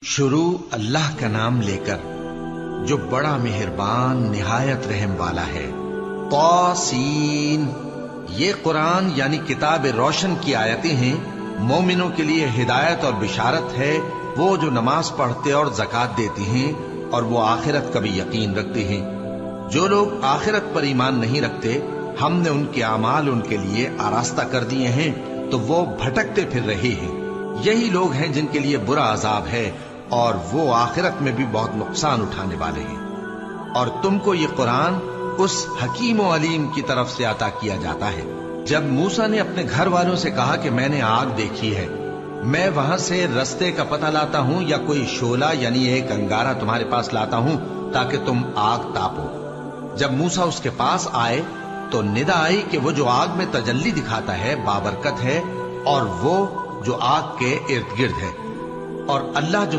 شروع اللہ کا نام لے کر جو بڑا مہربان نہایت رحم والا ہے۔ طاسین، یہ قرآن یعنی کتاب روشن کی آیتیں ہیں، مومنوں کے لیے ہدایت اور بشارت ہے، وہ جو نماز پڑھتے اور زکوٰۃ دیتے ہیں اور وہ آخرت کا بھی یقین رکھتے ہیں۔ جو لوگ آخرت پر ایمان نہیں رکھتے، ہم نے ان کے اعمال ان کے لیے آراستہ کر دیے ہیں تو وہ بھٹکتے پھر رہے ہیں۔ یہی لوگ ہیں جن کے لیے برا عذاب ہے اور وہ آخرت میں بھی بہت نقصان اٹھانے والے ہیں۔ اور تم کو یہ قرآن اس حکیم و علیم کی طرف سے عطا کیا جاتا ہے۔ جب موسیٰ نے اپنے گھر والوں سے کہا کہ میں نے آگ دیکھی ہے، میں وہاں سے رستے کا پتہ لاتا ہوں یا کوئی شعلہ یعنی ایک انگارہ تمہارے پاس لاتا ہوں تاکہ تم آگ تاپو۔ جب موسیٰ اس کے پاس آئے تو ندا آئی کہ وہ جو آگ میں تجلی دکھاتا ہے بابرکت ہے، اور وہ جو آگ کے ارد گرد ہے، اور اللہ جو